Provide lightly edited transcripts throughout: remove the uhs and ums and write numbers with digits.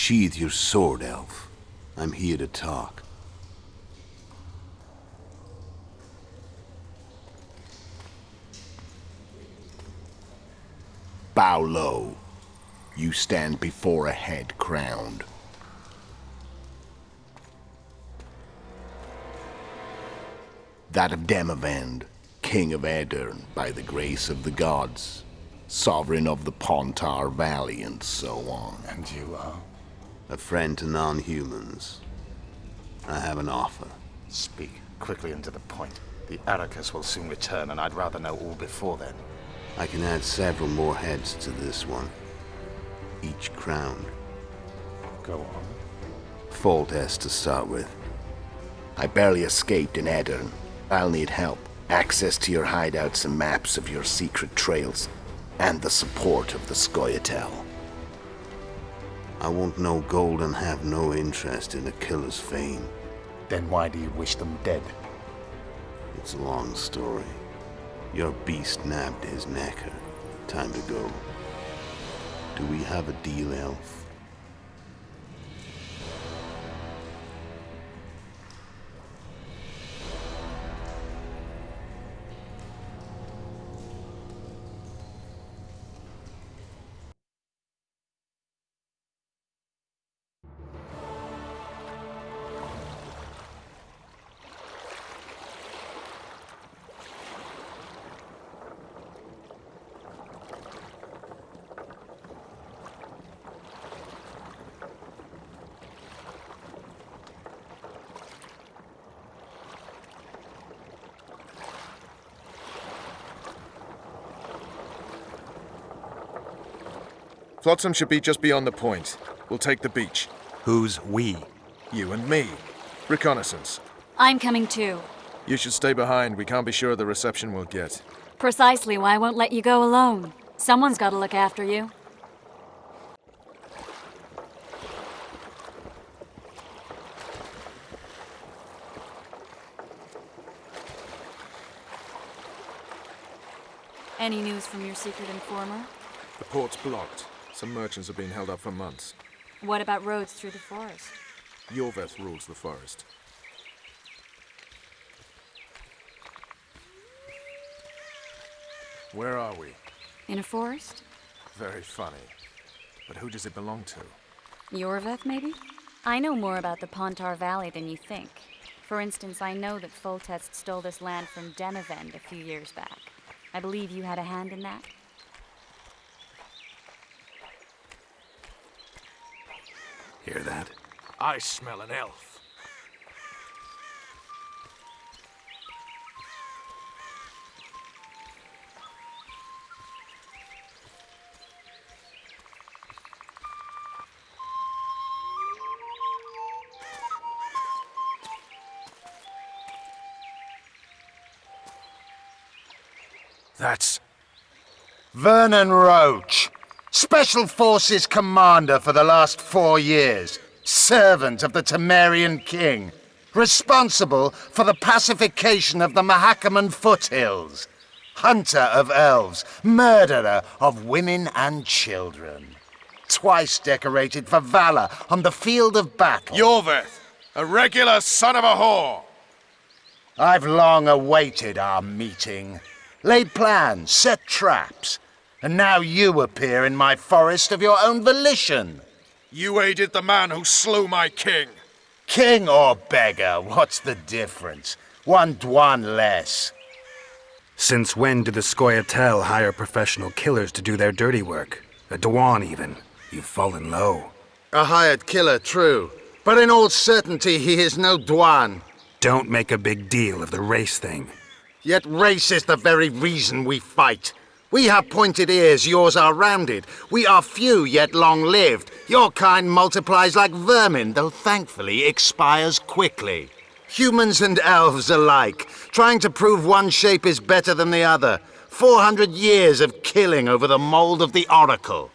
Sheathe your sword, elf. I'm here to talk. Bow low. You stand before a head crowned. That of Demavend, king of Aedirn by the grace of the gods, sovereign of the Pontar Valley, and so on. And you are? A friend to non-humans. I have an offer. Speak quickly and to the point. The Arrakis will soon return, and I'd rather know all before then. I can add several more heads to this one, each crowned. Go on. Foltest to start with. I barely escaped in Aedirn. I'll need help. Access to your hideouts and maps of your secret trails, and the support of the Scoia'tael. I want no gold and have no interest in a killer's fame. Then why do you wish them dead? It's a long story. Your beast nabbed his necker. Time to go. Do we have a deal, elf? Flotsom should be just beyond the point. We'll take the beach. Who's we? You and me. Reconnaissance. I'm coming too. You should stay behind. We can't be sure of the reception we'll get. Precisely why I won't let you go alone. Someone's got to look after you. Any news from your secret informer? The port's blocked. Some merchants have been held up for months. What about roads through the forest? Yorveth rules the forest. Where are we? In a forest? Very funny. But who does it belong to? Yorveth, maybe? I know more about the Pontar Valley than you think. For instance, I know that Foltest stole this land from Demavend a few years back. I believe you had a hand in that. Hear that? I smell an elf. That's... Vernon Roche, Special Forces Commander for the last 4 years, servant of the Temerian King, responsible for the pacification of the Mahakaman foothills, hunter of elves, murderer of women and children, twice decorated for valor on the field of battle. Yorveth, a regular son of a whore. I've long awaited our meeting, laid plans, set traps, and now you appear in my forest of your own volition. You aided the man who slew my king. King or beggar, what's the difference? One Dwan less. Since when do the Scoia'tael hire professional killers to do their dirty work? A Dwan, even. You've fallen low. A hired killer, true. But in all certainty, he is no Dwan. Don't make a big deal of the race thing. Yet race is the very reason we fight. We have pointed ears, yours are rounded. We are few, yet long-lived. Your kind multiplies like vermin, though thankfully expires quickly. Humans and elves alike, trying to prove one shape is better than the other. 400 years of killing over the mold of the Oracle.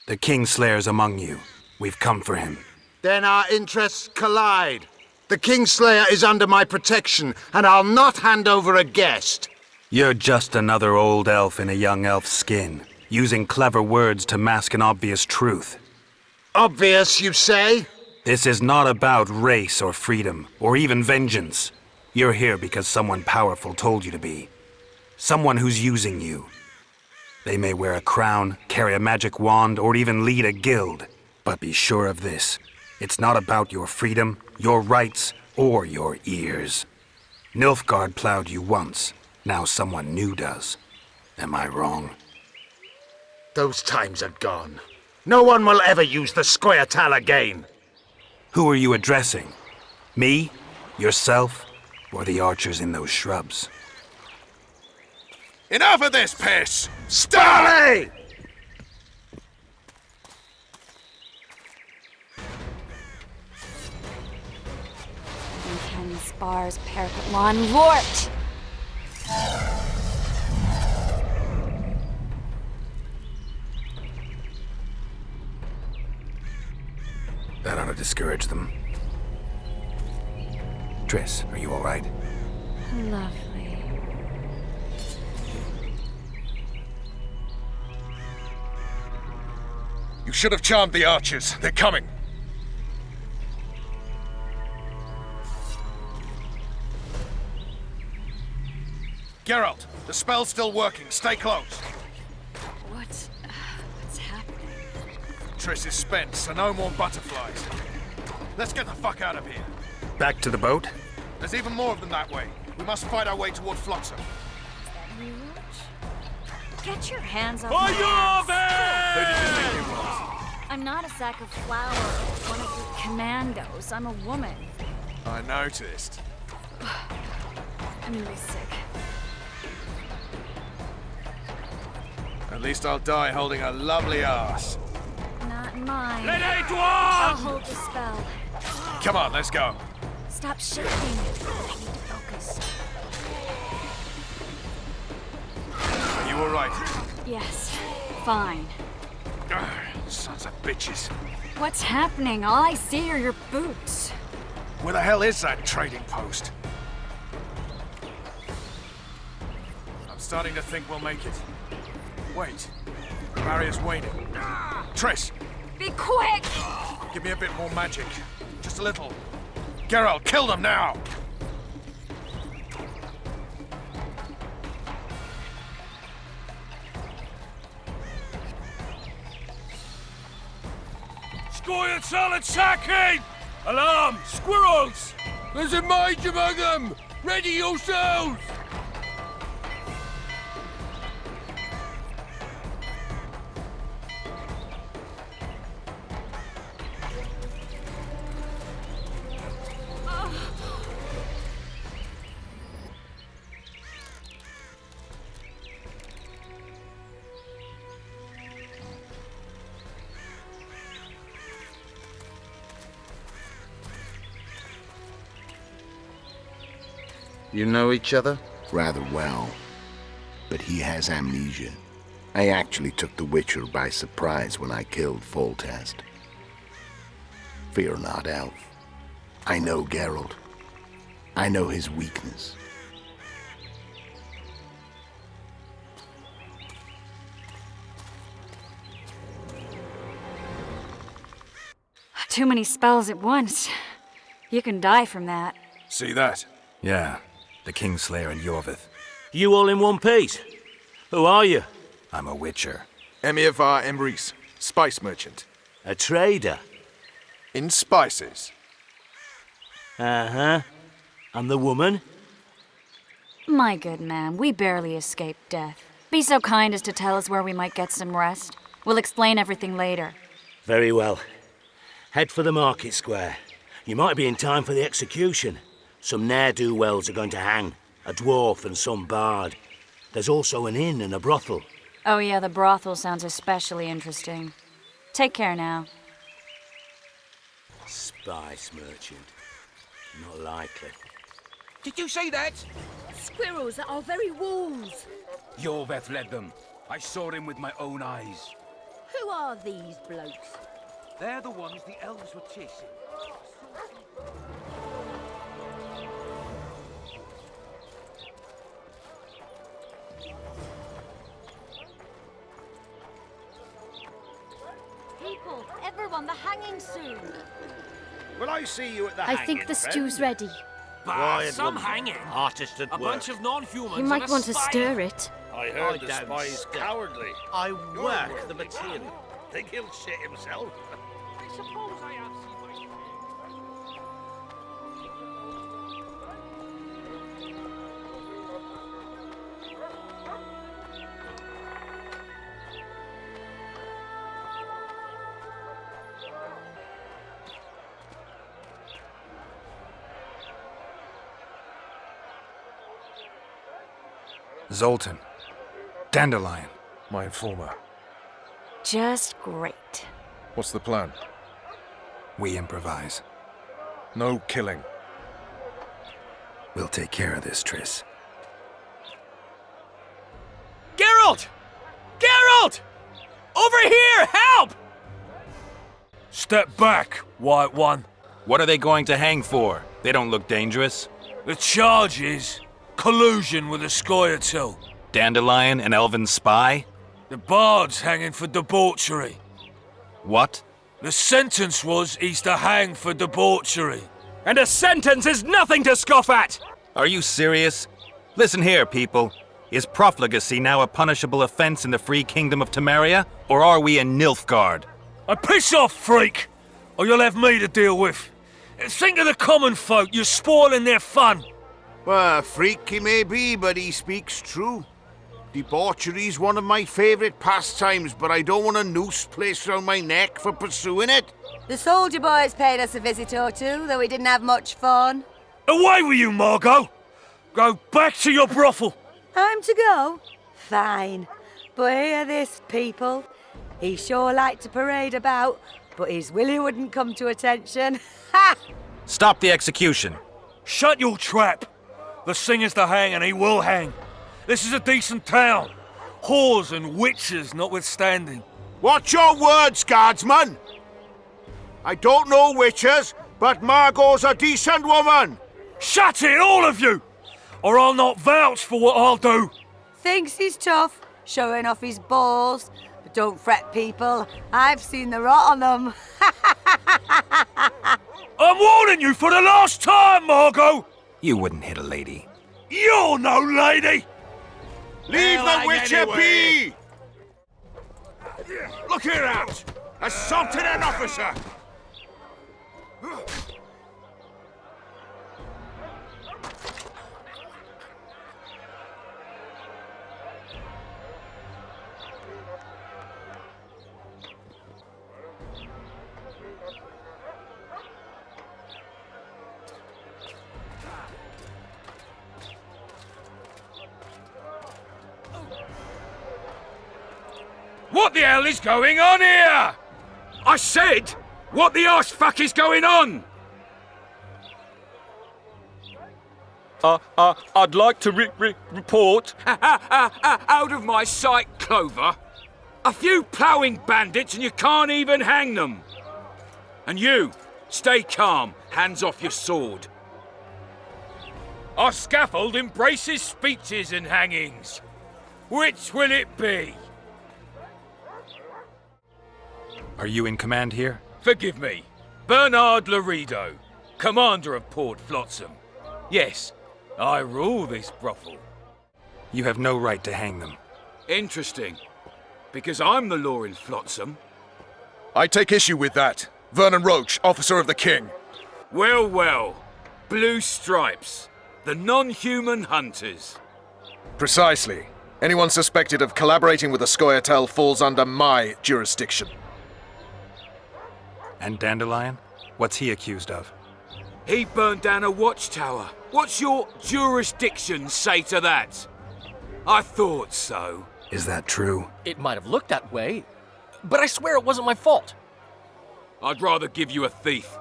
The Kingslayer's among you. We've come for him. Then our interests collide. The Kingslayer is under my protection, and I'll not hand over a guest. You're just another old elf in a young elf's skin, using clever words to mask an obvious truth. Obvious, you say? This is not about race or freedom, or even vengeance. You're here because someone powerful told you to be. Someone who's using you. They may wear a crown, carry a magic wand, or even lead a guild. But be sure of this. It's not about your freedom, your rights, or your ears. Nilfgaard plowed you once. Now someone new does. Am I wrong? Those times are gone. No one will ever use the Scoia'tael again. Who are you addressing? Me? Yourself? Or the archers in those shrubs? Enough of this piss! Starley! Uncanny spars, parapet lawn, Lort! That ought to discourage them. Triss, are you all right? Lovely. You should have charmed the archers. They're coming. Geralt, the spell's still working. Stay close. What's happening? Triss is spent, so no more butterflies. Let's get the fuck out of here. Back to the boat? There's even more of them that way. We must fight our way toward Flotsom. Get your hands off my ass. Who did you think it was? I'm not a sack of flour or one of your commandos. I'm a woman. I noticed. I'm really sick. At least I'll die holding a lovely ass. Not mine. L'aider-toi! I'll hold the spell. Come on, let's go. Stop shaking. I need to focus. Are you alright? Yes. Fine. Sons of bitches. What's happening? All I see are your boots. Where the hell is that trading post? I'm starting to think we'll make it. Wait. Barrier's waning. Triss, Be quick! give me a bit more magic. Just a little. Geralt, kill them now! Scoia'tael attacking! Alarm! Squirrels! There's a mage among them! Ready yourselves! You know each other? Rather well. But he has amnesia. I actually took the Witcher by surprise when I killed Foltest. Fear not, Elf. I know Geralt. I know his weakness. Too many spells at once. You can die from that. See that? Yeah, the Kingslayer and Yorvith. You all in one piece? Who are you? I'm a Witcher. Emir var Emrys, spice merchant. A trader? In spices. Uh-huh. And the woman? My good man, we barely escaped death. Be so kind as to tell us where we might get some rest. We'll explain everything later. Very well. Head for the market square. You might be in time for the execution. Some ne'er-do-wells are going to hang. A dwarf and some bard. There's also an inn and a brothel. Oh yeah, the brothel sounds especially interesting. Take care now. Spice merchant. Not likely. Did you see that? Squirrels at our very walls. Yorveth led them. I saw him with my own eyes. Who are these blokes? They're the ones the elves were chasing. Keep people! Everyone, the hanging's soon! Will I see you at the I think the stew's ready. Bah, some hanging. Artist at work. of non-humans. You might want to stir it. I heard the spy's cowardly. I work the material. Think he'll shit himself? I suppose I have seen my... Zoltan. Dandelion. My informer. Just great. What's the plan? We improvise. No killing. We'll take care of this, Triss. Geralt! Geralt! Over here! Help! Step back, White One. What are they going to hang for? They don't look dangerous. The charge is collusion with a Scoia'tael. Dandelion, an elven spy? The bard's hanging for debauchery. What? The sentence was he's to hang for debauchery. And a sentence is nothing to scoff at! Are you serious? Listen here, people. Is profligacy now a punishable offense in the free kingdom of Temeria? Or are we in Nilfgaard? Piss off, freak! Or you'll have me to deal with. Think of the common folk, you're spoiling their fun. Well, a freak he may be, but he speaks true. Debauchery's one of my favourite pastimes, but I don't want a noose placed around my neck for pursuing it. The soldier boys paid us a visit or two, though we didn't have much fun. Away with you, Margot! Go back to your brothel. Time to go? Fine. But hear this, people. He sure liked to parade about, but his Willie wouldn't come to attention. Ha! Stop the execution. Shut your trap. The singer's to hang, and he will hang. This is a decent town. Whores and witches notwithstanding. Watch your words, guardsman! I don't know witches, but Margot's a decent woman! Shut it, all of you! Or I'll not vouch for what I'll do. Thinks he's tough, showing off his balls. But don't fret, people. I've seen the rot on them. I'm warning you for the last time, Margot! You wouldn't hit a lady. You're no lady! Leave the witcher be! Look here out! Assaulted an officer! What the hell is going on here? I said, what the arse fuck is going on? I'd like to report. Out of my sight, Clover. A few ploughing bandits and you can't even hang them. And you, stay calm, hands off your sword. Our scaffold embraces speeches and hangings. Which will it be? Are you in command here? Forgive me. Bernard Laredo, commander of Port Flotsom. Yes, I rule this brothel. You have no right to hang them. Interesting. Because I'm the law in Flotsom. I take issue with that. Vernon Roche, officer of the king. Well, well. Blue stripes. The non-human hunters. Precisely. Anyone suspected of collaborating with the Scoia'tael falls under my jurisdiction. And Dandelion? What's he accused of? He burned down a watchtower. What's your jurisdiction say to that? I thought so. Is that true? It might have looked that way, but I swear it wasn't my fault. I'd rather give you a thief.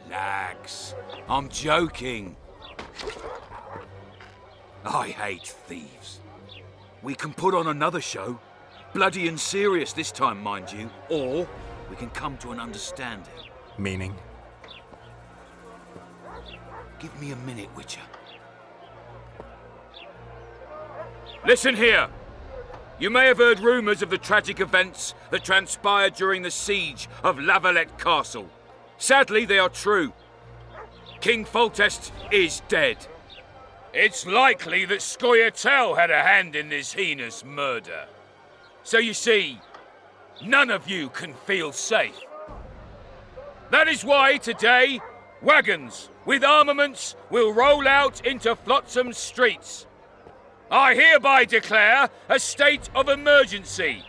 Relax. I'm joking. I hate thieves. We can put on another show. Bloody and serious this time, mind you. Or we can come to an understanding. Meaning? Give me a minute, Witcher. Listen here. You may have heard rumours of the tragic events that transpired during the siege of Lavalette Castle. Sadly, they are true. King Foltest is dead. It's likely that Scoia'tael had a hand in this heinous murder. So you see, none of you can feel safe. That is why today, wagons with armaments will roll out into Flotsam streets. I hereby declare a state of emergency.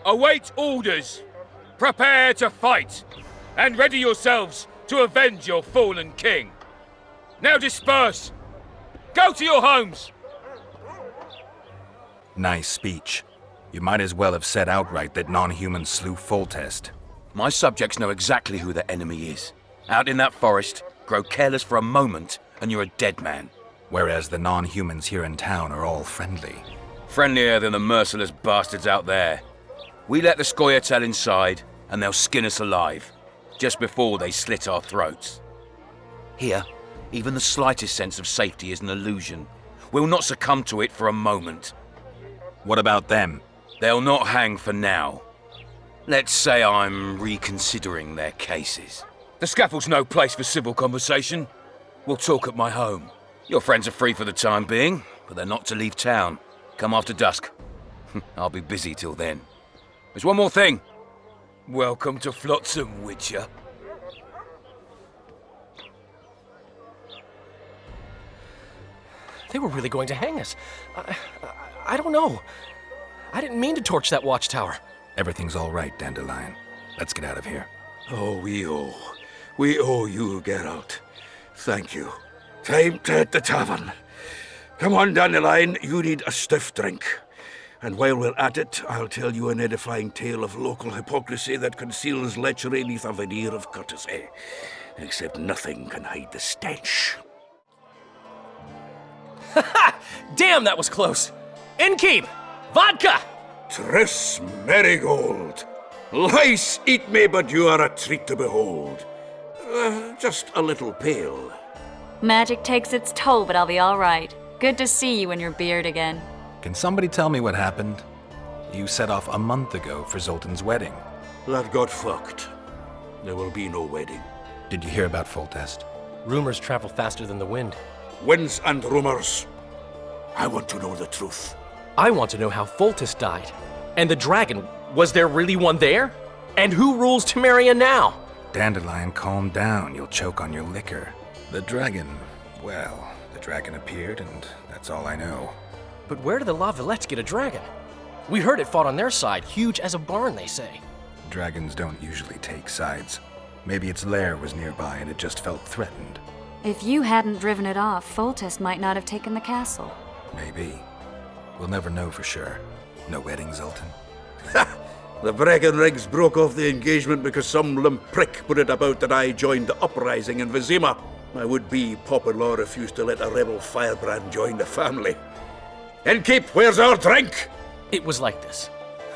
Await orders. Prepare to fight. And ready yourselves to avenge your fallen king. Now disperse. Go to your homes. Nice speech. You might as well have said outright that non-humans slew Foltest. My subjects know exactly who their enemy is. Out in that forest, grow careless for a moment, and you're a dead man. Whereas the non-humans here in town are all friendly. Friendlier than the merciless bastards out there. We let the Scoia'tael inside, and they'll skin us alive, just before they slit our throats. Here, even the slightest sense of safety is an illusion. We'll not succumb to it for a moment. What about them? They'll not hang for now. Let's say I'm reconsidering their cases. The scaffold's no place for civil conversation. We'll talk at my home. Your friends are free for the time being, but they're not to leave town. Come after dusk. I'll be busy till then. There's one more thing. Welcome to Flotsom, Witcher. They were really going to hang us. I don't know. I didn't mean to torch that watchtower. Everything's all right, Dandelion. Let's get out of here. Oh, we owe you, Geralt. Thank you. Time to hit the tavern. Come on, Dandelion, you need a stiff drink. And while we're at it, I'll tell you an edifying tale of local hypocrisy that conceals lechery neath a veneer of courtesy. Except nothing can hide the stench. Damn, that was close. Innkeep! Vodka! Triss Marigold. Lice eat me, but you are a treat to behold. Just a little pale. Magic takes its toll, but I'll be all right. Good to see you and your beard again. Can somebody tell me what happened? You set off a month ago for Zoltan's wedding. That got fucked. There will be no wedding. Did you hear about Foltest? Rumors travel faster than the wind. Winds and rumors. I want to know the truth. I want to know how Foltest died. And the dragon, was there really one there? And who rules Temeria now? Dandelion, calm down. You'll choke on your liquor. The dragon, well, the dragon appeared, and that's all I know. But where did the Lavalettes get a dragon? We heard it fought on their side, huge as a barn, they say. Dragons don't usually take sides. Maybe its lair was nearby and it just felt threatened. If you hadn't driven it off, Foltest might not have taken the castle. Maybe. We'll never know for sure. No wedding, Zoltan? The Breckenrigs broke off the engagement because some limp prick put it about that I joined the uprising in Vizima. My would-be Popper-law refused to let a rebel firebrand join the family. Innkeep, where's our drink? It was like this.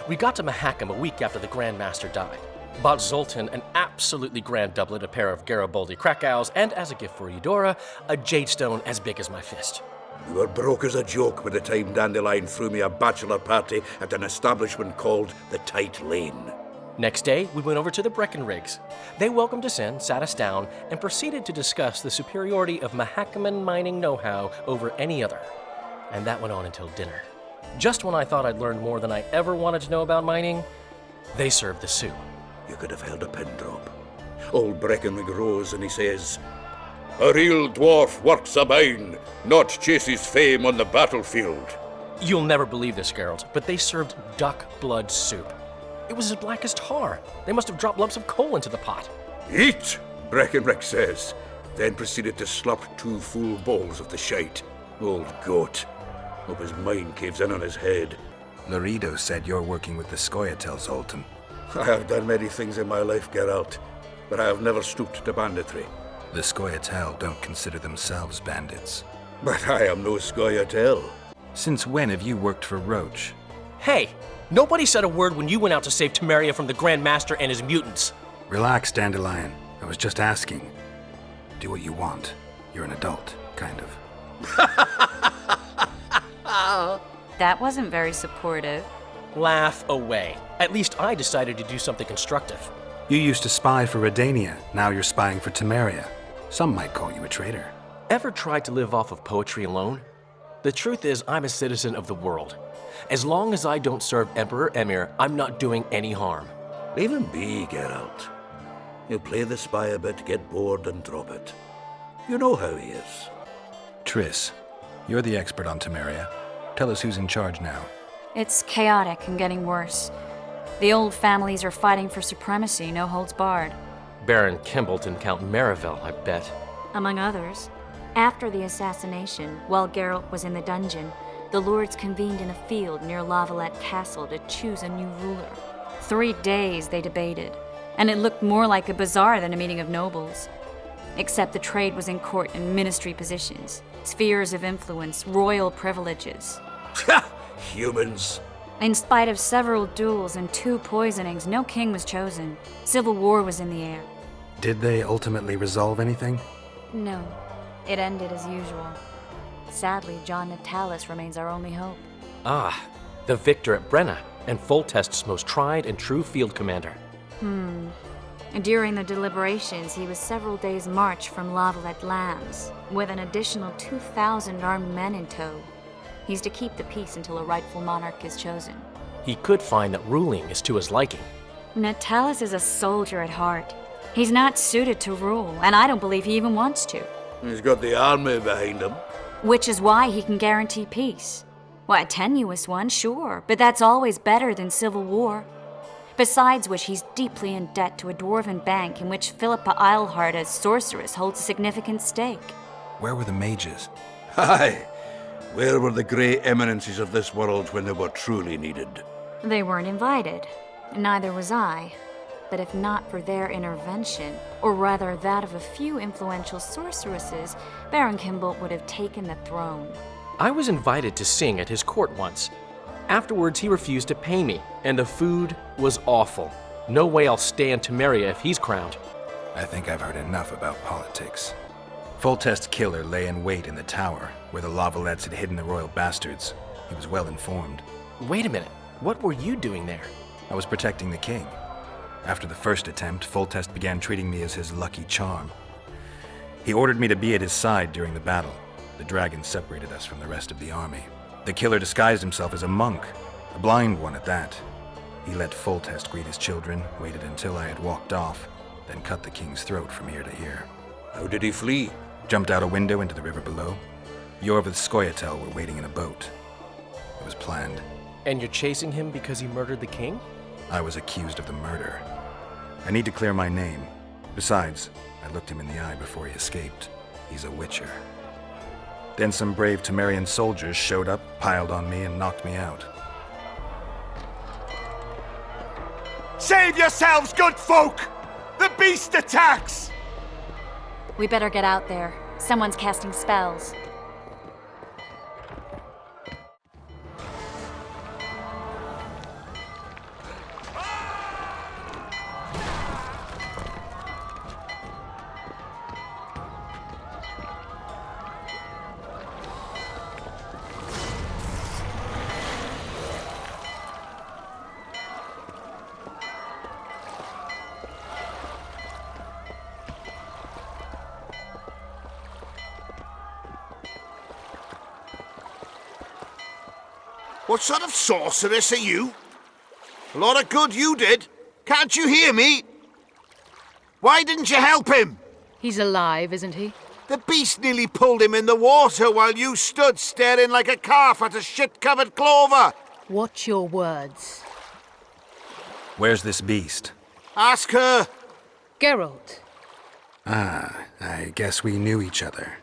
We got to Mahakam a week after the Grand Master died. Bought Zoltan an absolutely grand doublet, a pair of Garibaldi Krakau's, and as a gift for Eudora, a jade stone as big as my fist. We were broke as a joke by the time Dandelion threw me a bachelor party at an establishment called the Tight Lane. Next day, we went over to the Breckenrigs. They welcomed us in, sat us down, and proceeded to discuss the superiority of Mahakaman mining know-how over any other. And that went on until dinner. Just when I thought I'd learned more than I ever wanted to know about mining, they served the soup. You could have held a pin drop. Old Breckenrig rose and he says, "A real dwarf works a mine, not chases fame on the battlefield." You'll never believe this, Geralt, but they served duck blood soup. It was as black as tar. They must have dropped lumps of coal into the pot. "Eat," Breckenrig says, then proceeded to slurp 2 full bowls of the shite. Old goat. Hope his mind caves in on his head. Laredo said you're working with the Scoia'tael, Zoltan. I have done many things in my life, Geralt, but I have never stooped to banditry. The Scoia'tael don't consider themselves bandits. But I am no Scoia'tael. Since when have you worked for Roche? Hey, nobody said a word when you went out to save Temeria from the Grand Master and his mutants. Relax, Dandelion. I was just asking. Do what you want. You're an adult, kind of. That wasn't very supportive. Laugh away. At least I decided to do something constructive. You used to spy for Redania, now you're spying for Temeria. Some might call you a traitor. Ever tried to live off of poetry alone? The truth is, I'm a citizen of the world. As long as I don't serve Emperor Emir, I'm not doing any harm. Leave him be, Geralt. He'll play the spy a bit, get bored, and drop it. You know how he is. Triss, you're the expert on Temeria. Tell us who's in charge now. It's chaotic and getting worse. The old families are fighting for supremacy, no holds barred. Baron Kimbolt and Count Marivel, I bet. Among others. After the assassination, while Geralt was in the dungeon, the lords convened in a field near Lavalette Castle to choose a new ruler. 3 days they debated, and it looked more like a bazaar than a meeting of nobles. Except the trade was in court and ministry positions, spheres of influence, royal privileges. Humans. In spite of several duels and 2 poisonings, no king was chosen. Civil war was in the air. Did they ultimately resolve anything? No. It ended as usual. Sadly, John Natalis remains our only hope. Ah, the victor at Brenna, and Foltest's most tried and true field commander. During the deliberations, he was several days' march from Lavalette lands, with an additional 2,000 armed men in tow. He's to keep the peace until a rightful monarch is chosen. He could find that ruling is to his liking. Natalis is a soldier at heart. He's not suited to rule, and I don't believe he even wants to. He's got the army behind him. Which is why he can guarantee peace. Why, a tenuous one, sure, but that's always better than civil war. Besides which, he's deeply in debt to a dwarven bank in which Philippa Eilhart, as sorceress, holds a significant stake. Where were the mages? Aye. Where were the grey eminences of this world when they were truly needed? They weren't invited. Neither was I. But if not for their intervention, or rather that of a few influential sorceresses, Baron Kimbolt would have taken the throne. I was invited to sing at his court once. Afterwards, he refused to pay me, and the food was awful. No way I'll stay in Temeria if he's crowned. I think I've heard enough about politics. Foltest's killer lay in wait in the tower, where the Lavalettes had hidden the royal bastards. He was well informed. Wait a minute. What were you doing there? I was protecting the king. After the first attempt, Foltest began treating me as his lucky charm. He ordered me to be at his side during the battle. The dragon separated us from the rest of the army. The killer disguised himself as a monk, a blind one at that. He let Foltest greet his children, waited until I had walked off, then cut the king's throat from ear to ear. How did he flee? Jumped out a window into the river below. Yorvith Skoyatel were waiting in a boat. It was planned. And you're chasing him because he murdered the king? I was accused of the murder. I need to clear my name. Besides, I looked him in the eye before he escaped. He's a witcher. Then some brave Temerian soldiers showed up, piled on me, and knocked me out. Save yourselves, good folk! The beast attacks! We better get out there. Someone's casting spells. What sort of sorceress are you? A lot of good you did. Can't you hear me? Why didn't you help him? He's alive, isn't he? The beast nearly pulled him in the water while you stood staring like a calf at a shit-covered clover. Watch your words. Where's this beast? Ask her. Geralt. Ah, I guess we knew each other.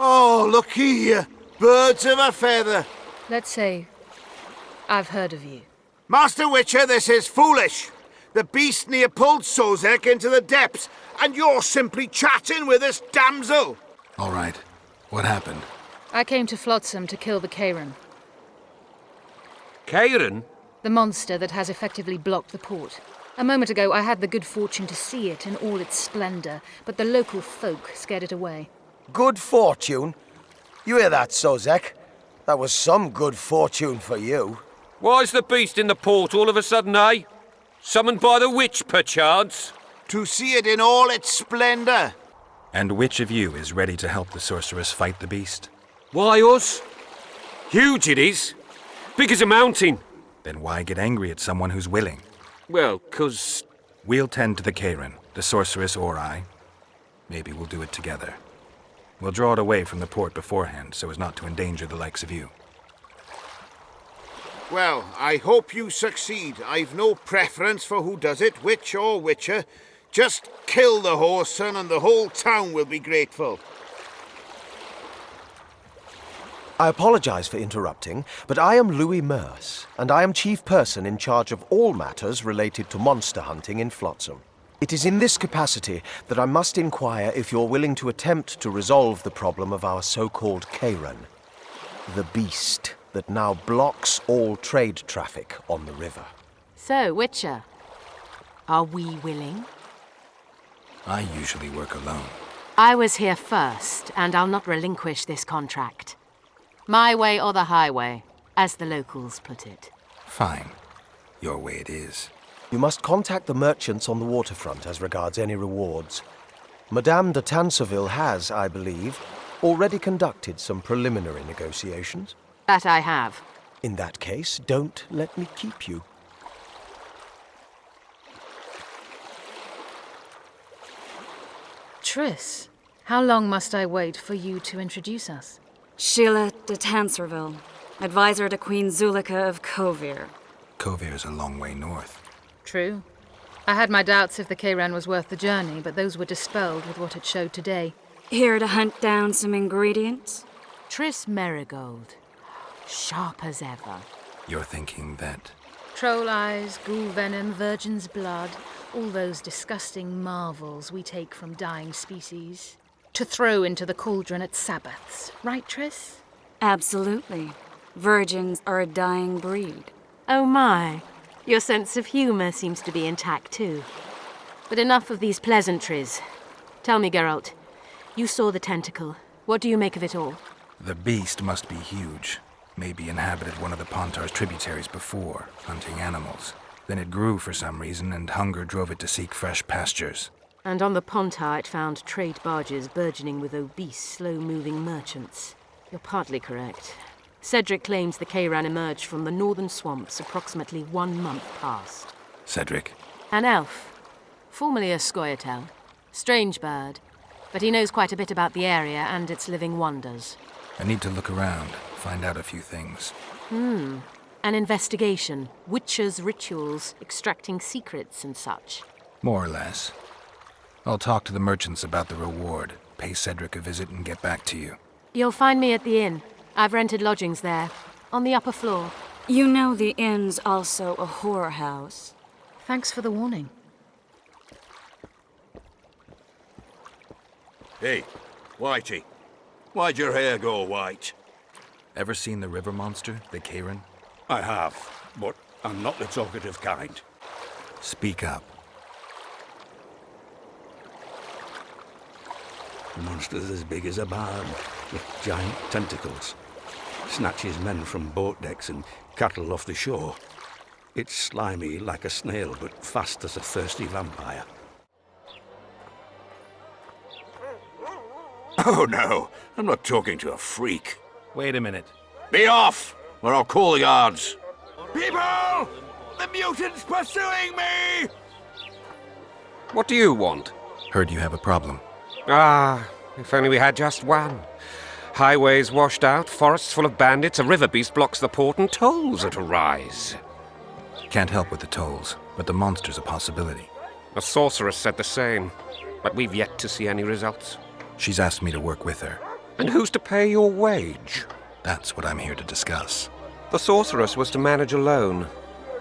Oh, look here. Birds of a feather. Let's say I've heard of you. Master Witcher, this is foolish. The beast near pulled Sozek into the depths, and you're simply chatting with this damsel. All right. What happened? I came to Flotsom to kill the Kairan. Kairan? The monster that has effectively blocked the port. A moment ago, I had the good fortune to see it in all its splendor, but the local folk scared it away. Good fortune? You hear that, Sozek? That was some good fortune for you. Why's the beast in the port all of a sudden, eh? Summoned by the witch, perchance? To see it in all its splendor. And which of you is ready to help the sorceress fight the beast? Why, us? Huge it is. Big as a mountain. Then why get angry at someone who's willing? Well, 'cause... We'll tend to the Karen, the sorceress or I. Maybe we'll do it together. We'll draw it away from the port beforehand so as not to endanger the likes of you. Well, I hope you succeed. I've no preference for who does it, witch or witcher. Just kill the whoreson and the whole town will be grateful. I apologize for interrupting, but I am Louis Merce, and I am chief person in charge of all matters related to monster hunting in Flotsom. It is in this capacity that I must inquire if you're willing to attempt to resolve the problem of our so-called Karen, the beast that now blocks all trade traffic on the river. So, Witcher, are we willing? I usually work alone. I was here first, and I'll not relinquish this contract. My way or the highway, as the locals put it. Fine. Your way it is. You must contact the merchants on the waterfront as regards any rewards. Madame de Tanserville has, I believe, already conducted some preliminary negotiations. That I have. In that case, don't let me keep you. Triss, how long must I wait for you to introduce us? Sheila de Tanserville, advisor to Queen Zulika of Kovir. Kovir's a long way north. True. I had my doubts if the Karen was worth the journey, but those were dispelled with what it showed today. Here to hunt down some ingredients? Triss Marigold. Sharp as ever. You're thinking that... Troll eyes, ghoul venom, virgin's blood, all those disgusting marvels we take from dying species, to throw into the cauldron at Sabbaths. Right, Triss? Absolutely. Virgins are a dying breed. Oh my. Your sense of humour seems to be intact too. But enough of these pleasantries. Tell me, Geralt, you saw the tentacle. What do you make of it all? The beast must be huge. Maybe inhabited one of the Pontar's tributaries before, hunting animals. Then it grew for some reason, and hunger drove it to seek fresh pastures. And on the Pontar it found trade barges burgeoning with obese, slow-moving merchants. You're partly correct. Cedric claims the Karen emerged from the northern swamps approximately 1 month past. Cedric? An elf. Formerly a Scoia'tael. Strange bird. But he knows quite a bit about the area and its living wonders. I need to look around, find out a few things. An investigation. Witches' rituals, extracting secrets and such. More or less. I'll talk to the merchants about the reward, pay Cedric a visit and get back to you. You'll find me at the inn. I've rented lodgings there, on the upper floor. You know the inn's also a whorehouse. Thanks for the warning. Hey, Whitey. Why'd your hair go white? Ever seen the river monster, the Karen? I have, but I'm not the talkative kind. Speak up. The monster's as big as a barn, with giant tentacles. Snatches men from boat decks and cattle off the shore. It's slimy like a snail, but fast as a thirsty vampire. Oh no, I'm not talking to a freak. Wait a minute. Be off, or I'll call the guards. People! The mutant's pursuing me! What do you want? Heard you have a problem. Ah, if only we had just one. Highways washed out, forests full of bandits, a river beast blocks the port, and tolls are to rise. Can't help with the tolls, but the monster's a possibility. A sorceress said the same, but we've yet to see any results. She's asked me to work with her. And who's to pay your wage? That's what I'm here to discuss. The sorceress was to manage alone.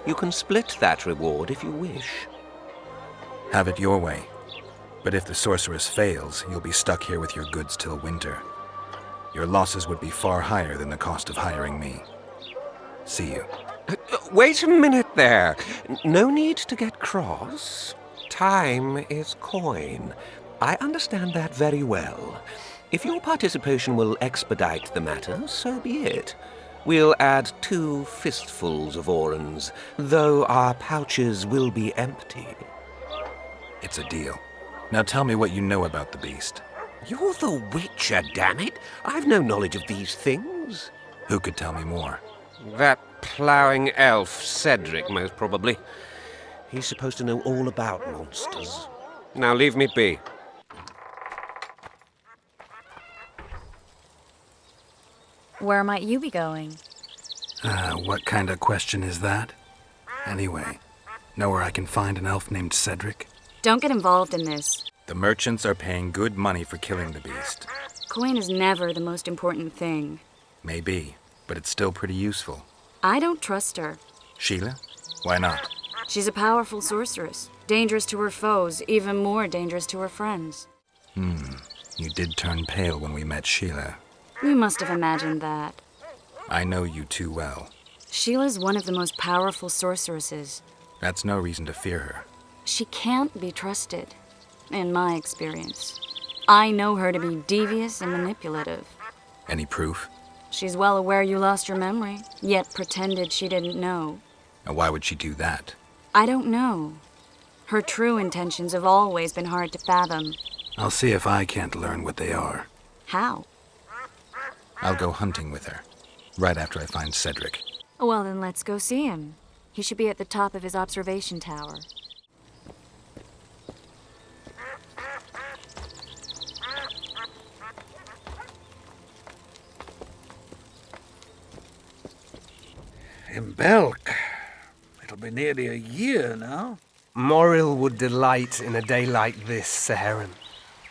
You can split that reward if you wish. Have it your way. But if the sorceress fails, you'll be stuck here with your goods till winter. Your losses would be far higher than the cost of hiring me. See you. Wait a minute there. No need to get cross. Time is coin. I understand that very well. If your participation will expedite the matter, so be it. We'll add 2 fistfuls of orans, though our pouches will be empty. It's a deal. Now tell me what you know about the beast. You're the Witcher, damn it! I've no knowledge of these things. Who could tell me more? That ploughing elf, Cedric, most probably. He's supposed to know all about monsters. Now leave me be. Where might you be going? What kind of question is that? Anyway, know where I can find an elf named Cedric? Don't get involved in this. The merchants are paying good money for killing the beast. Coin is never the most important thing. Maybe, but it's still pretty useful. I don't trust her. Sheila? Why not? She's a powerful sorceress. Dangerous to her foes, even more dangerous to her friends. You did turn pale when we met Sheila. You must have imagined that. I know you too well. Sheila's one of the most powerful sorceresses. That's no reason to fear her. She can't be trusted, in my experience. I know her to be devious and manipulative. Any proof? She's well aware you lost your memory, yet pretended she didn't know. And why would she do that? I don't know. Her true intentions have always been hard to fathom. I'll see if I can't learn what they are. How? I'll go hunting with her, right after I find Cedric. Well, then let's go see him. He should be at the top of his observation tower. In Belk. It'll be nearly a year now. Moril would delight in a day like this, Saharan.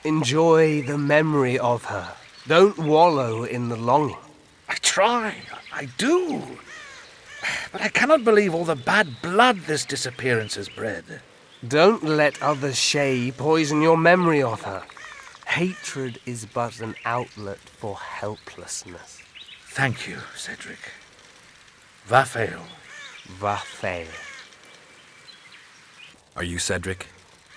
Enjoy the memory of her. Don't wallow in the longing. I try. I do. But I cannot believe all the bad blood this disappearance has bred. Don't let other Shay poison your memory of her. Hatred is but an outlet for helplessness. Thank you, Cedric. Vafael. Vafael. Are you Cedric?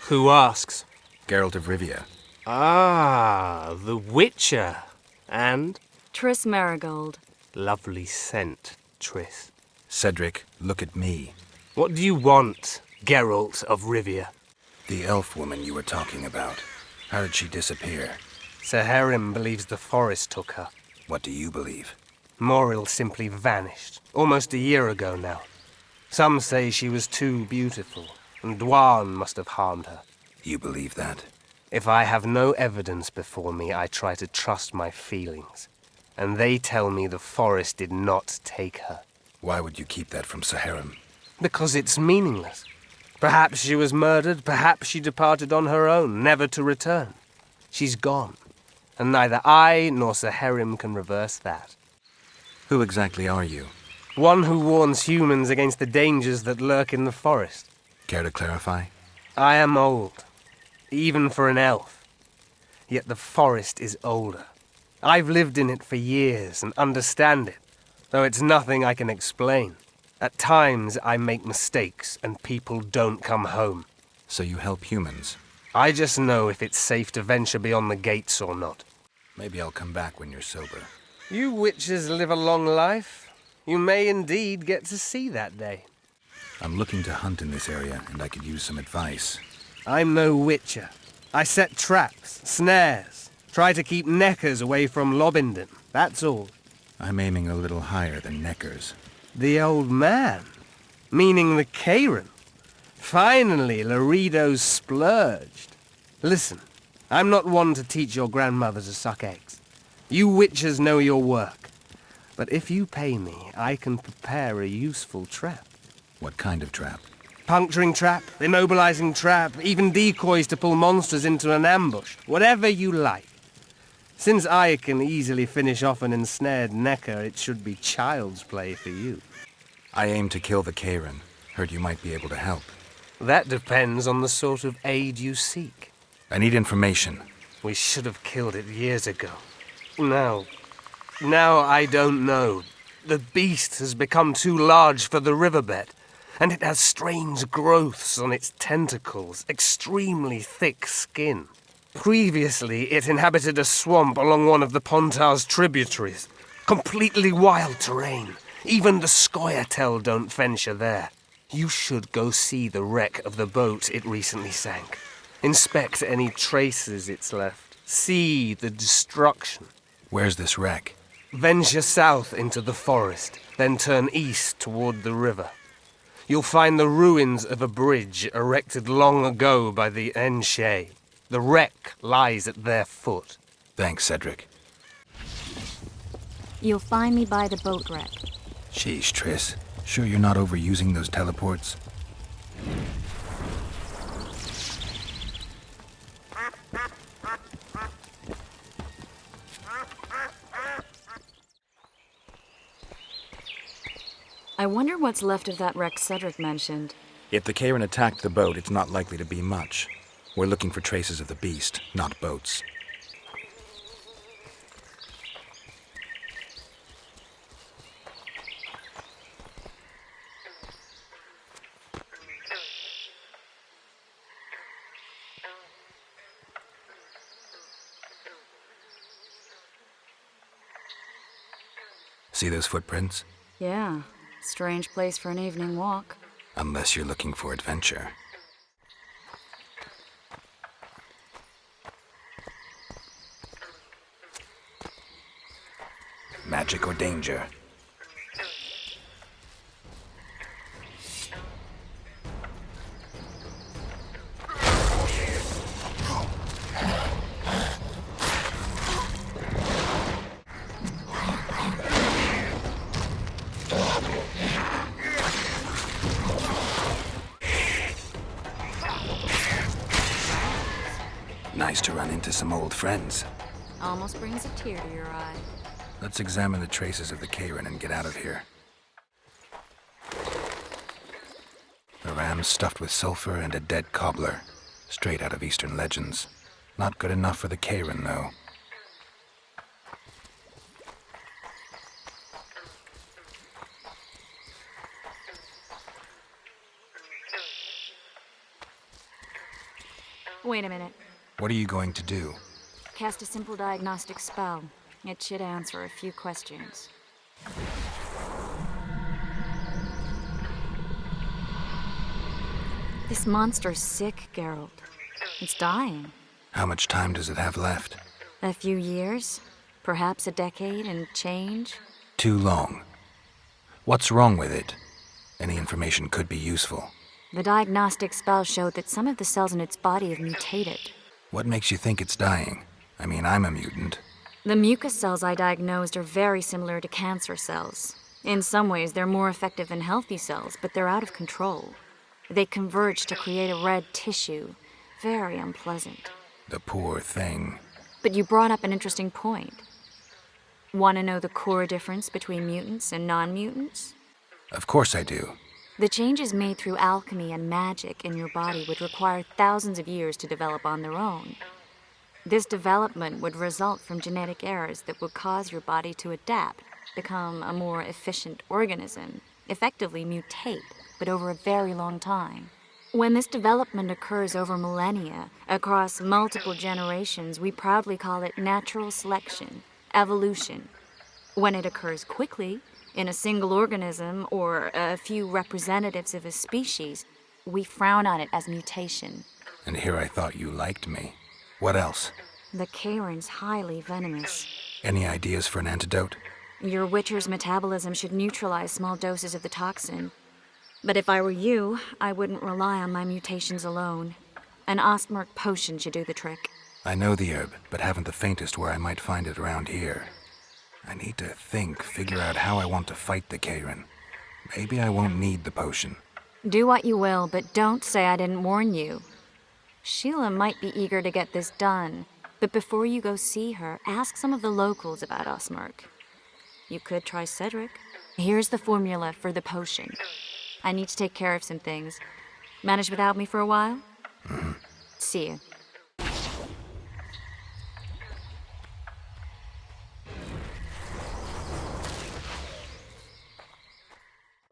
Who asks? Geralt of Rivia. Ah, the Witcher. And? Triss Marigold. Lovely scent, Triss. Cedric, look at me. What do you want, Geralt of Rivia? The elf woman you were talking about. How did she disappear? Saharim believes the forest took her. What do you believe? Moril simply vanished, almost a year ago now. Some say she was too beautiful, and Dwan must have harmed her. You believe that? If I have no evidence before me, I try to trust my feelings. And they tell me the forest did not take her. Why would you keep that from Saharim? Because it's meaningless. Perhaps she was murdered, perhaps she departed on her own, never to return. She's gone, and neither I nor Saharim can reverse that. Who exactly are you? One who warns humans against the dangers that lurk in the forest. Care to clarify? I am old, even for an elf. Yet the forest is older. I've lived in it for years and understand it, though it's nothing I can explain. At times I make mistakes and people don't come home. So you help humans? I just know if it's safe to venture beyond the gates or not. Maybe I'll come back when you're sober. You witches live a long life. You may indeed get to see that day. I'm looking to hunt in this area, and I could use some advice. I'm no witcher. I set traps, snares, try to keep neckers away from Lobindon, that's all. I'm aiming a little higher than neckers. The old man? Meaning the Karen? Finally, Laredo's splurged. Listen, I'm not one to teach your grandmother to suck eggs. You witchers know your work. But if you pay me, I can prepare a useful trap. What kind of trap? Puncturing trap, immobilizing trap, even decoys to pull monsters into an ambush. Whatever you like. Since I can easily finish off an ensnared necker, it should be child's play for you. I aim to kill the Karen. Heard you might be able to help. That depends on the sort of aid you seek. I need information. We should have killed it years ago. Now I don't know. The beast has become too large for the riverbed, and it has strange growths on its tentacles, extremely thick skin. Previously, it inhabited a swamp along one of the Pontar's tributaries. Completely wild terrain. Even the Scoia'tael don't venture there. You should go see the wreck of the boat it recently sank. Inspect any traces it's left. See the destruction. Where's this wreck? Venture south into the forest, then turn east toward the river. You'll find the ruins of a bridge erected long ago by the Enshe. The wreck lies at their foot. Thanks, Cedric. You'll find me by the boat wreck. Sheesh, Triss. Sure you're not overusing those teleports? I wonder what's left of that wreck Cedric mentioned. If the Karen attacked the boat, it's not likely to be much. We're looking for traces of the beast, not boats. See those footprints? Yeah, strange place for an evening walk. Unless you're looking for adventure. Magic or danger? Nice to run into some old friends. Almost brings a tear to your eye. Let's examine the traces of the Karen and get out of here. The ram's stuffed with sulfur and a dead cobbler. Straight out of Eastern legends. Not good enough for the Karen, though. Wait a minute. What are you going to do? Cast a simple diagnostic spell. It should answer a few questions. This monster's sick, Geralt. It's dying. How much time does it have left? A few years? Perhaps a decade and change? Too long. What's wrong with it? Any information could be useful. The diagnostic spell showed that some of the cells in its body have mutated. What makes you think it's dying? I mean, I'm a mutant. The mucus cells I diagnosed are very similar to cancer cells. In some ways, they're more effective than healthy cells, but they're out of control. They converge to create a red tissue. Very unpleasant. The poor thing. But you brought up an interesting point. Want to know the core difference between mutants and non-mutants? Of course I do. The changes made through alchemy and magic in your body would require thousands of years to develop on their own. This development would result from genetic errors that would cause your body to adapt, become a more efficient organism, effectively mutate, but over a very long time. When this development occurs over millennia, across multiple generations, we proudly call it natural selection, evolution. When it occurs quickly, in a single organism or a few representatives of a species, we frown on it as mutation. And here I thought you liked me. What else? The Karen's highly venomous. Any ideas for an antidote? Your Witcher's metabolism should neutralize small doses of the toxin. But if I were you, I wouldn't rely on my mutations alone. An Ostmark potion should do the trick. I know the herb, but haven't the faintest where I might find it around here. I need to figure out how I want to fight the Karen. Maybe I won't need the potion. Do what you will, but don't say I didn't warn you. Sheila might be eager to get this done, but before you go see her, ask some of the locals about Ostmark. You could try Cedric. Here's the formula for the potion. I need to take care of some things. Manage without me for a while? Mm-hmm. See you.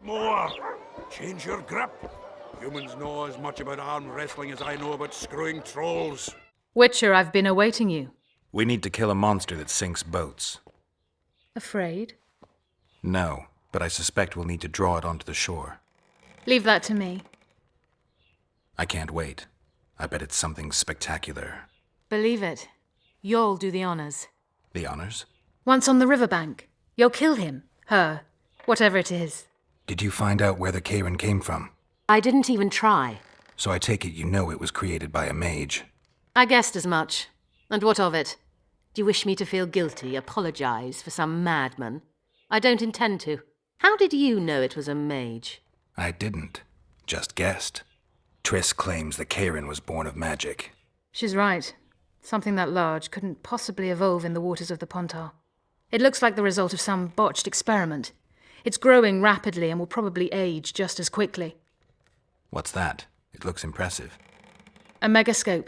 More! Change your grip. Humans know as much about arm wrestling as I know about screwing trolls. Witcher, I've been awaiting you. We need to kill a monster that sinks boats. Afraid? No, but I suspect we'll need to draw it onto the shore. Leave that to me. I can't wait. I bet it's something spectacular. Believe it. You'll do the honors. The honors? Once on the riverbank, you'll kill him, her, whatever it is. Did you find out where the Karen came from? I didn't even try. So I take it you know it was created by a mage. I guessed as much. And what of it? Do you wish me to feel guilty, apologize for some madman? I don't intend to. How did you know it was a mage? I didn't. Just guessed. Triss claims the Karen was born of magic. She's right. Something that large couldn't possibly evolve in the waters of the Pontar. It looks like the result of some botched experiment. It's growing rapidly and will probably age just as quickly. What's that? It looks impressive. A megascope.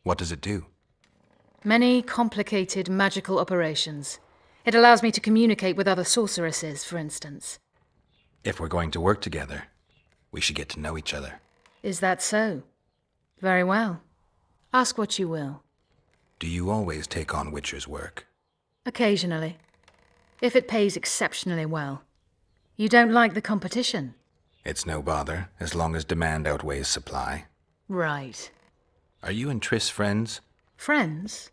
What does it do? Many complicated magical operations. It allows me to communicate with other sorceresses, for instance. If we're going to work together, we should get to know each other. Is that so? Very well. Ask what you will. Do you always take on Witcher's work? Occasionally. If it pays exceptionally well. You don't like the competition? It's no bother, as long as demand outweighs supply. Right. Are you and Triss friends? Friends?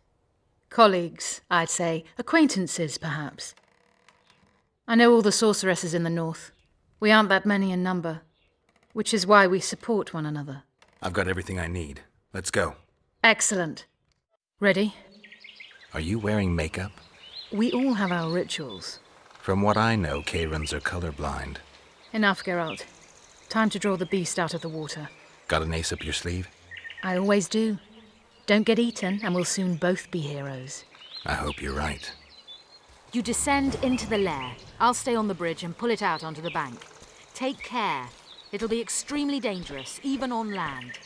Colleagues, I'd say. Acquaintances, perhaps. I know all the sorceresses in the north. We aren't that many in number, which is why we support one another. I've got everything I need. Let's go. Excellent. Ready? Are you wearing makeup? We all have our rituals. From what I know, Karens are colorblind. Enough, Geralt. Time to draw the beast out of the water. Got an ace up your sleeve? I always do. Don't get eaten, and we'll soon both be heroes. I hope you're right. You descend into the lair. I'll stay on the bridge and pull it out onto the bank. Take care. It'll be extremely dangerous, even on land.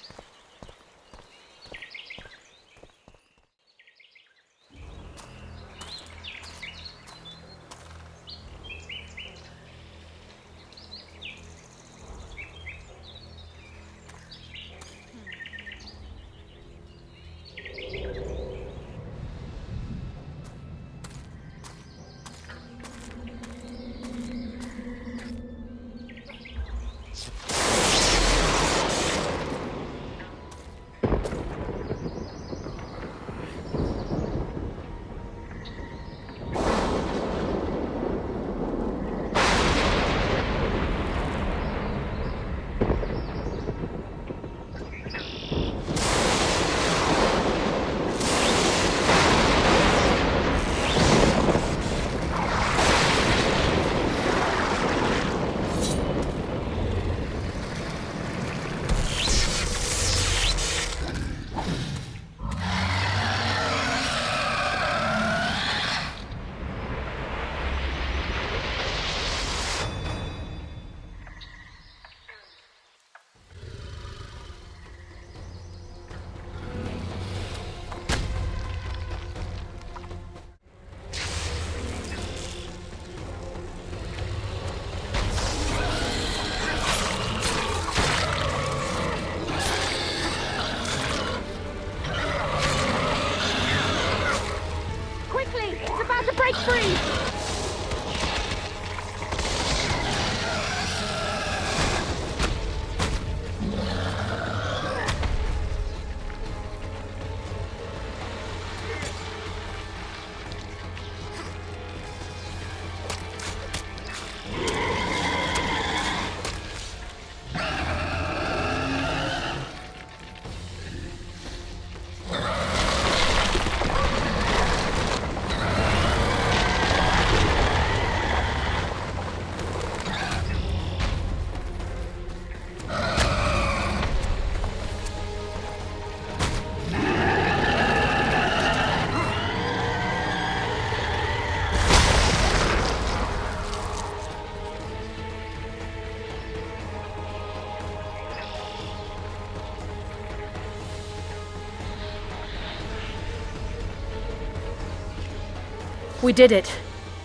We did it.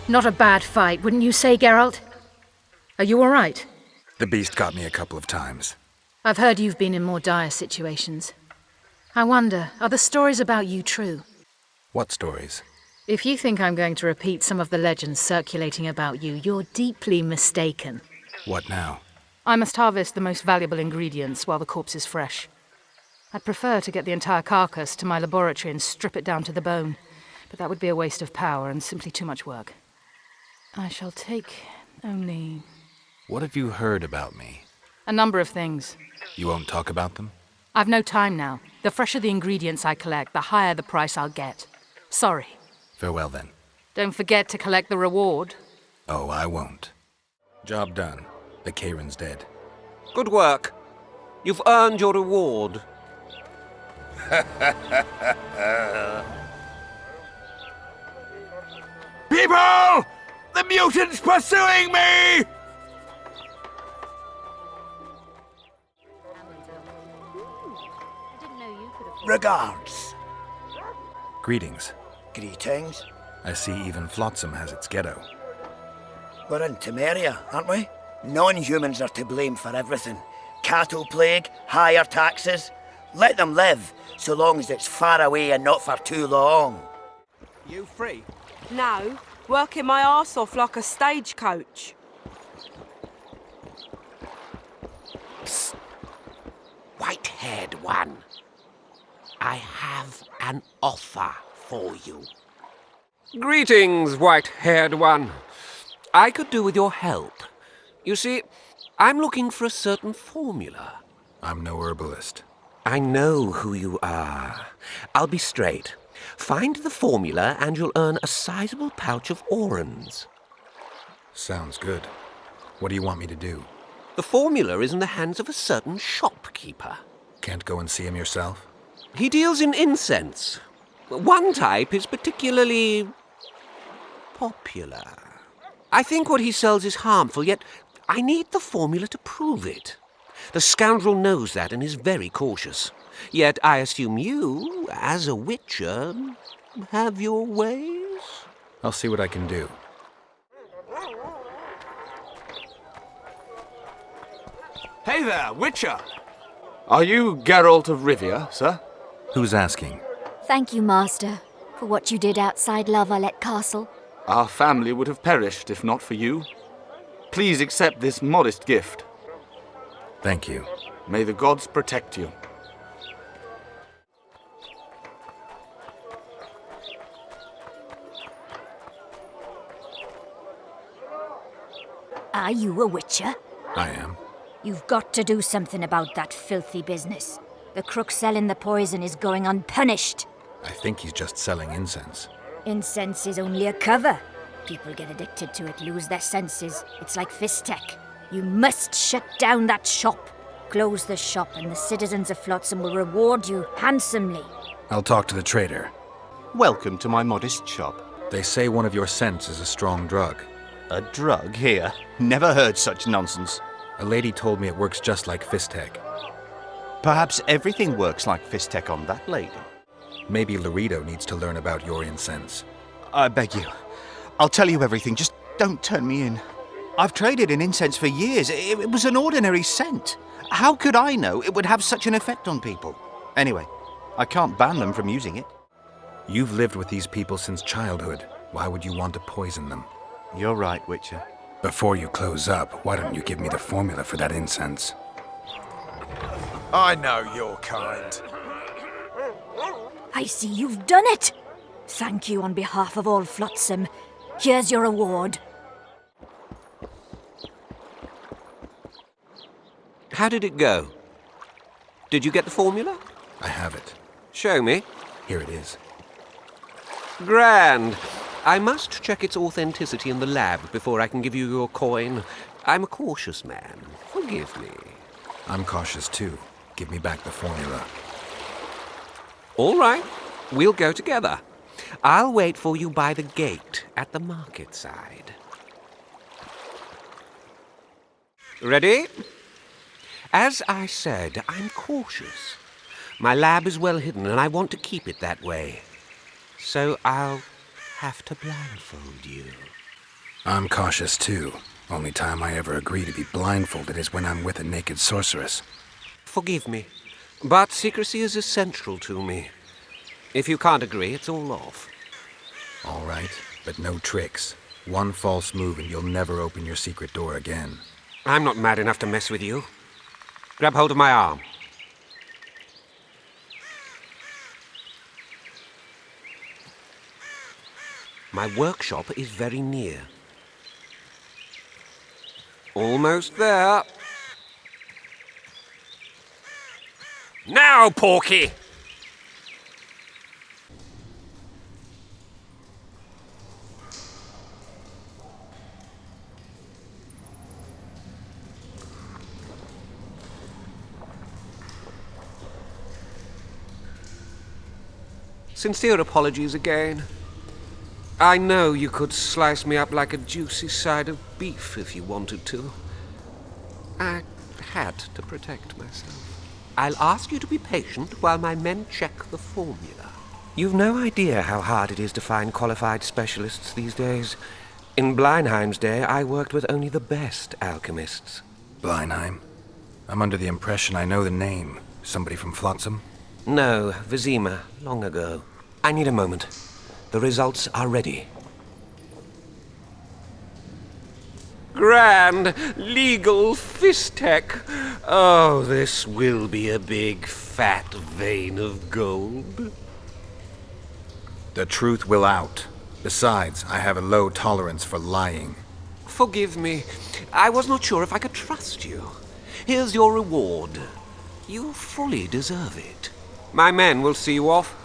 Not a bad fight, wouldn't you say, Geralt? Are you all right? The beast got me a couple of times. I've heard you've been in more dire situations. I wonder, are the stories about you true? What stories? If you think I'm going to repeat some of the legends circulating about you, you're deeply mistaken. What now? I must harvest the most valuable ingredients while the corpse is fresh. I'd prefer to get the entire carcass to my laboratory and strip it down to the bone, but that would be a waste of power and simply too much work. I shall take only... What have you heard about me? a number of things. You won't talk about them? I've no time now. The fresher the ingredients I collect, the higher the price I'll get. Sorry. Farewell then. Don't forget to collect the reward. Oh, I won't. Job done. The Kairin's dead. Good work. You've earned your reward. People! The mutant's pursuing me! Regards. Greetings. Greetings. I see even Flotsom has its ghetto. We're in Temeria, aren't we? Non-humans are to blame for everything. Cattle plague, higher taxes. Let them live, so long as it's far away and not for too long. You free? No. Working my arse off like a stagecoach. Psst. White-haired one. I have an offer for you. Greetings, white-haired one. I could do with your help. You see, I'm looking for a certain formula. I'm no herbalist. I know who you are. I'll be straight. Find the formula and you'll earn a sizable pouch of orans. Sounds good. What do you want me to do? The formula is in the hands of a certain shopkeeper. Can't go and see him yourself? He deals in incense. One type is particularly popular. I think what he sells is harmful, yet I need the formula to prove it. The scoundrel knows that and is very cautious. Yet I assume you, as a witcher, have your ways? I'll see what I can do. Hey there, witcher! Are you Geralt of Rivia, sir? Who's asking? Thank you, Master, for what you did outside La Valette Castle. Our family would have perished if not for you. Please accept this modest gift. Thank you. May the gods protect you. Are you a witcher? I am. You've got to do something about that filthy business. The crook selling the poison is going unpunished. I think he's just selling incense. Incense is only a cover. People get addicted to it, lose their senses. It's like Fistech. You must shut down that shop. Close the shop and the citizens of Flotsom will reward you handsomely. I'll talk to the trader. Welcome to my modest shop. They say one of your scents is a strong drug. A drug here? Never heard such nonsense. A lady told me it works just like Fistech. Perhaps everything works like Fistech on that lady. Maybe Laredo needs to learn about your incense. I beg you. I'll tell you everything, just don't turn me in. I've traded in incense for years. It was an ordinary scent. How could I know it would have such an effect on people? Anyway, I can't ban them from using it. You've lived with these people since childhood. Why would you want to poison them? You're right, Witcher. Before you close up, why don't you give me the formula for that incense? I know your kind. I see you've done it. Thank you on behalf of all Flotsom. Here's your reward. How did it go? Did you get the formula? I have it. Show me. Here it is. Grand. I must check its authenticity in the lab before I can give you your coin. I'm a cautious man. Forgive me. I'm cautious too. Give me back the formula. All right. We'll go together. I'll wait for you by the gate at the market side. Ready? As I said, I'm cautious. My lab is well hidden and I want to keep it that way. So I'll have to blindfold you. I'm cautious too. Only time I ever agree to be blindfolded is when I'm with a naked sorceress. Forgive me, but secrecy is essential to me. If you can't agree, it's all off. All right, but no tricks. One false move and you'll never open your secret door again. I'm not mad enough to mess with you. Grab hold of my arm. My workshop is very near. Almost there. Now, Porky! Sincere apologies again. I know you could slice me up like a juicy side of beef if you wanted to. I had to protect myself. I'll ask you to be patient while my men check the formula. You've no idea how hard it is to find qualified specialists these days. In Bleinheim's day, I worked with only the best alchemists. Bleinheim? I'm under the impression I know the name. Somebody from Flotsom? No, Vizima, long ago. I need a moment. The results are ready. Grand legal fistech. Oh, this will be a big fat vein of gold. The truth will out. Besides, I have a low tolerance for lying. Forgive me. I was not sure if I could trust you. Here's your reward. You fully deserve it. My men will see you off.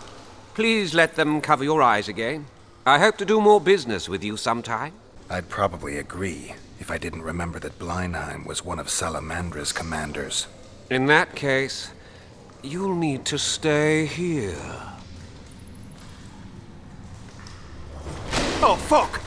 Please let them cover your eyes again. I hope to do more business with you sometime. I'd probably agree, if I didn't remember that Bleinheim was one of Salamandra's commanders. In that case, you'll need to stay here. Oh, fuck!